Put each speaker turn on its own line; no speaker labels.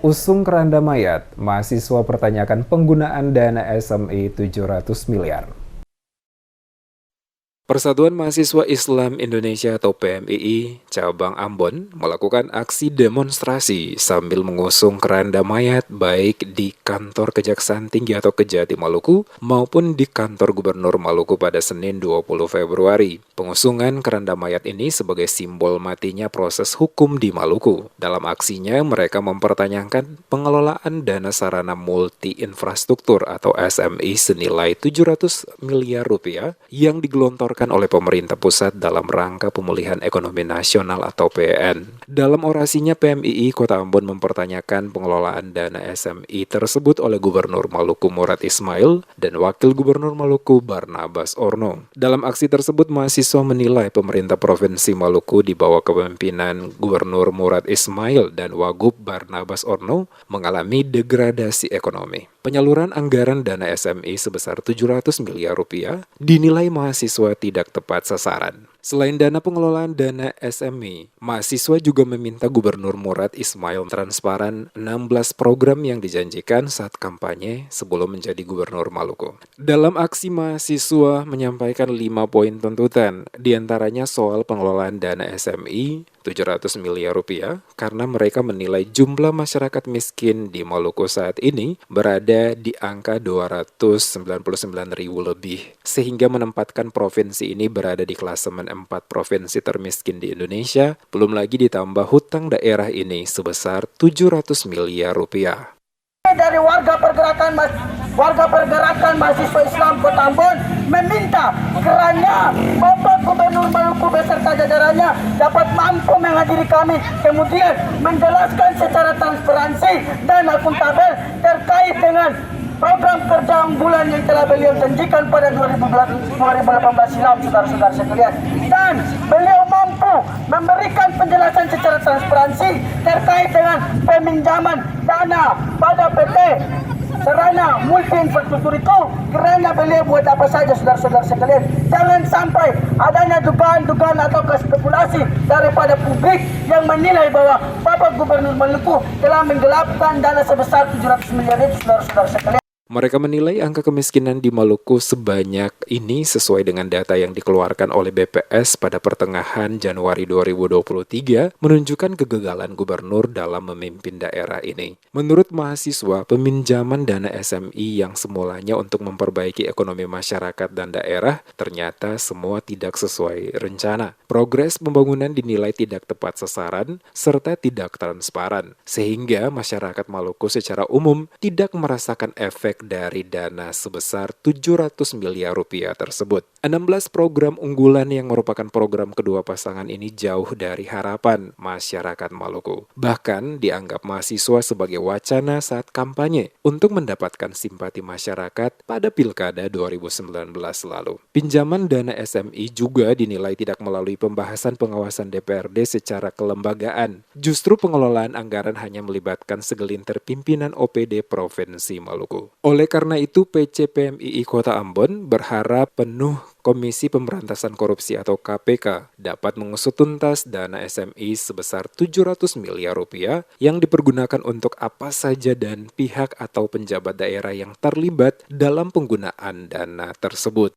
Usung keranda mayat, mahasiswa pertanyakan penggunaan dana SMI 700 miliar. Persatuan Mahasiswa Islam Indonesia atau PMII Cabang Ambon melakukan aksi demonstrasi sambil mengusung keranda mayat baik di kantor Kejaksaan Tinggi atau Kejati Maluku maupun di kantor Gubernur Maluku pada Senin 20 Februari. Pengusungan keranda mayat ini sebagai simbol matinya proses hukum di Maluku. Dalam aksinya mereka mempertanyakan pengelolaan dana sarana multi infrastruktur atau SMI senilai 700 miliar rupiah yang digelontorkan oleh pemerintah pusat dalam rangka pemulihan ekonomi nasional atau PEN. Dalam orasinya, PMII Kota Ambon mempertanyakan pengelolaan dana SMI tersebut oleh Gubernur Maluku Murad Ismail dan Wakil Gubernur Maluku Barnabas Orno. Dalam aksi tersebut, mahasiswa menilai pemerintah Provinsi Maluku di bawah kepemimpinan Gubernur Murad Ismail dan Wagub Barnabas Orno mengalami degradasi ekonomi. Penyaluran anggaran dana SMI sebesar 700 miliar rupiah dinilai mahasiswa tidak tepat sasaran. Selain dana pengelolaan dana SMI, mahasiswa juga meminta Gubernur Murad Ismail transparan 16 program yang dijanjikan saat kampanye sebelum menjadi Gubernur Maluku. Dalam aksi mahasiswa menyampaikan 5 poin tuntutan, diantaranya soal pengelolaan dana SMI 700 miliar rupiah karena mereka menilai jumlah masyarakat miskin di Maluku saat ini berada di angka 299.000 lebih, sehingga menempatkan provinsi ini berada di klasemen 4 provinsi termiskin di Indonesia, belum lagi ditambah hutang daerah ini sebesar 700 miliar rupiah.
Dari warga pergerakan mahasiswa Islam Kota Ambon meminta kiranya Bapak Gubernur Maluku beserta jajarannya dapat mampu menghadiri kami, kemudian menjelaskan secara transparansi dan akuntabel terkait dengan program kerja unggulan yang telah beliau janjikan pada 2018 silam, saudara-saudara sekalian. Dan beliau mampu memberikan penjelasan secara transparansi terkait dengan peminjaman dana pada PT sarana multi infrastruktur itu, kiranya beliau buat apa saja, saudara-saudara sekalian. Jangan sampai adanya dugaan-dugaan atau spekulasi daripada publik yang menilai bahwa Bapak Gubernur Maluku telah menggelapkan dana sebesar 700 miliar itu, saudara-saudara sekalian.
Mereka menilai angka kemiskinan di Maluku sebanyak ini sesuai dengan data yang dikeluarkan oleh BPS pada pertengahan Januari 2023 menunjukkan kegagalan gubernur dalam memimpin daerah ini. Menurut mahasiswa, peminjaman dana SMI yang semulanya untuk memperbaiki ekonomi masyarakat dan daerah ternyata semua tidak sesuai rencana. Progres pembangunan dinilai tidak tepat sasaran serta tidak transparan, sehingga masyarakat Maluku secara umum tidak merasakan efek dari dana sebesar 700 miliar rupiah tersebut. 16 program unggulan yang merupakan program kedua pasangan ini jauh dari harapan masyarakat Maluku. Bahkan dianggap mahasiswa sebagai wacana saat kampanye untuk mendapatkan simpati masyarakat pada Pilkada 2019 lalu. Pinjaman dana SMI juga dinilai tidak melalui pembahasan pengawasan DPRD secara kelembagaan. Justru pengelolaan anggaran hanya melibatkan segelintir pimpinan OPD Provinsi Maluku. Oleh karena itu, PC PMII Kota Ambon berharap penuh Komisi Pemberantasan Korupsi atau KPK dapat mengusut tuntas dana SMI sebesar 700 miliar rupiah yang dipergunakan untuk apa saja dan pihak atau penjabat daerah yang terlibat dalam penggunaan dana tersebut.